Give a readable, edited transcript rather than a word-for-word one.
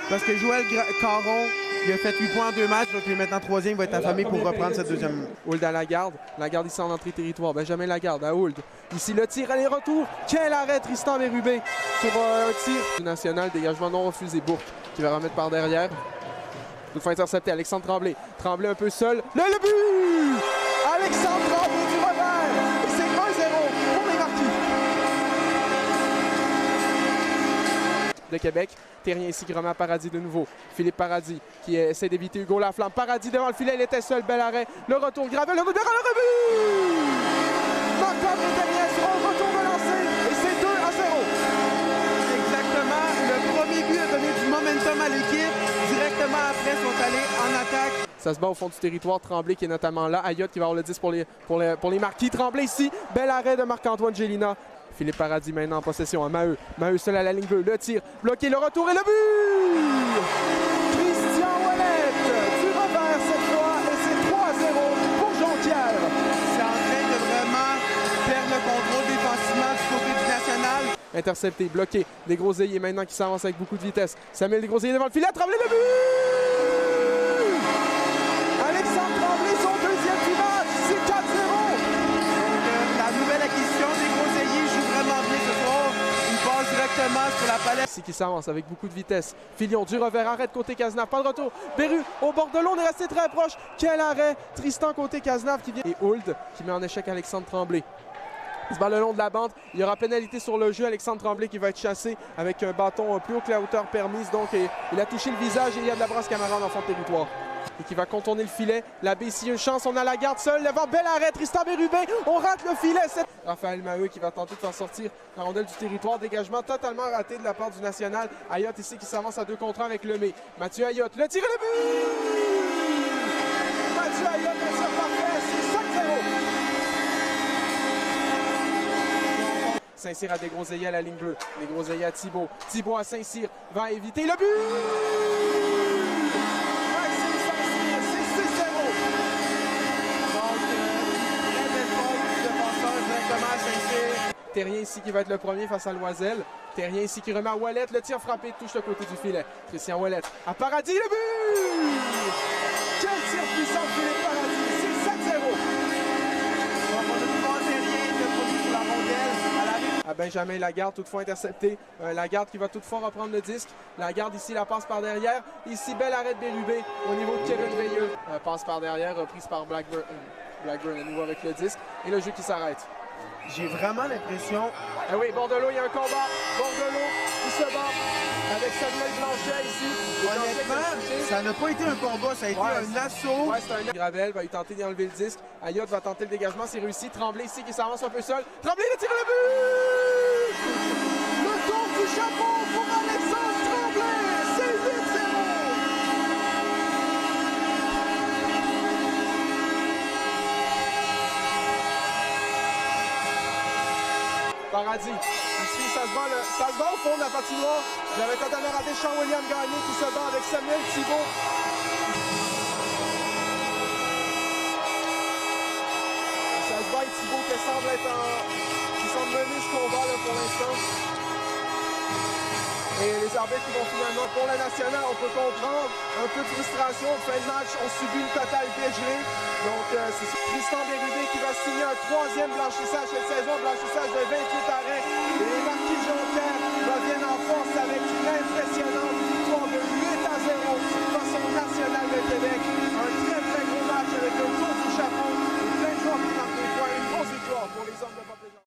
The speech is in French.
parce que Joël Caron, il a fait 8 points en 2 matchs, donc il est maintenant troisième, il va être affamé pour reprendre cette deuxième. Hould à Lagarde. Lagarde ici en entrée territoire. Benjamin Lagarde à Hould. Ici le tir aller-retour. Quel arrêt Tristan Bérubé sur un tir du national. Dégagement non refusé. Bourque qui va remettre par derrière. Toutefois intercepté. Alexandre Tremblay. Tremblay un peu seul. Le but! Alexandre Tremblay du revers. Et c'est 1-0 pour les Marquis. De Québec. Terrien ici qui remet à Paradis de nouveau. Philippe Paradis qui essaie d'éviter Hugo Laflamme. Paradis devant le filet, il était seul. Bel arrêt. Le retour. Gravel, le rebut. Marc-André Terrien sur un retour de lancer. Et c'est 2-0. Exactement. Le premier but a donné du momentum à l'équipe. Directement après, ils sont allés en attaque. Ça se bat au fond du territoire. Tremblay qui est notamment là. Ayotte qui va avoir le 10 pour les Marquis. Tremblay ici. Bel arrêt de Marc-Antoine Gélina. Philippe Paradis maintenant en possession à Maheu. Maheu seul à la ligne bleue. Le tir bloqué. Le retour et le but! Christian Ouellet du revers cette fois. Et c'est 3-0 pour Jonquière. C'est en train de vraiment perdre le contrôle défensivement du côté du national. Intercepté, bloqué. Desgroseilliers maintenant qui s'avance avec beaucoup de vitesse. Samuel Desgroseilliers devant le filet. Tremblay le but! Alexandre Tremblay, son deuxième du match. C'est 4-0. La nouvelle acquisition des Groseilliers joue vraiment bien ce soir. Il passe directement sur la palette. Ici qui s'avance avec beaucoup de vitesse. Filion du revers, arrête côté Cazenave, pas de retour. Beru au bord de l'eau, on est resté très proche. Quel arrêt! Tristan côté Cazenave qui vient. Et Hould qui met en échec Alexandre Tremblay. Il se bat le long de la bande. Il y aura pénalité sur le jeu. Alexandre Tremblay qui va être chassé avec un bâton plus haut que la hauteur permise. Donc il a touché le visage et il y a de la brasse camarade en fond de territoire. Et qui va contourner le filet. La baie ici, une chance, on a la garde seule. Devant, bel arrêt, Tristan Bérubé. On rate le filet. Raphaël Maheu qui va tenter de faire sortir la rondelle du territoire. Dégagement totalement raté de la part du national. Ayotte ici qui s'avance à 2 contre 1 avec Lemay. Mathieu Ayotte, le tir et le but! Mathieu Ayotte, un tir parfait, c'est 5-0. Saint-Cyr à Desgroseilliers à la ligne bleue. Desgroseilliers à Thibault. Thibault à Saint-Cyr va éviter le but! Terrien ici qui va être le premier face à Loisel. Terrien ici qui remet à Ouellet. Le tir frappé touche le côté du filet. Christian Ouellet à Paradis, le but! Quel tir puissant de Philippe Paradis! C'est 7-0. On a pu voir Terrien de produit sur la rondelle à Benjamin Lagarde, toutefois intercepté. Lagarde qui va toutefois reprendre le disque. Lagarde ici la passe par derrière. Ici, bel arrêt de Bérubé au niveau de Kevin Veilleux. Passe par derrière, reprise par Blackburn. Blackburn à nouveau avec le disque. Et le jeu qui s'arrête. J'ai vraiment l'impression... Ah oui, bord de l'eau, il y a un combat. Bord de l'eau, qui se bat avec Samuel Blanchet ici. Honnêtement, ça n'a pas été un combat, ça a été un assaut. Ouais, c'est un... Gravel va y tenter d'enlever le disque. Ayotte va tenter le dégagement, c'est réussi. Tremblay ici qui s'avance un peu seul. Tremblay, le tir, le but! Le tour du chapeau pour Alexandre Tremblay! C'est 8-0! Paradis. Ici, ça se bat au fond de la patinoire. J'avais totalement raté Jean-William Gagné qui se bat avec Samuel Thibault. Ça se bat avec Thibault qui semble mener ce combat là, pour l'instant. Et les arbitres qui vont finalement pour la nationale, on peut comprendre un peu de frustration. Fin de match, on subit le total dégelé. Donc c'est Tristan Bérubé qui va signer un 3e blanchissage cette saison, blanchissage de 28 arrêts. Et les Marquis de Jonquière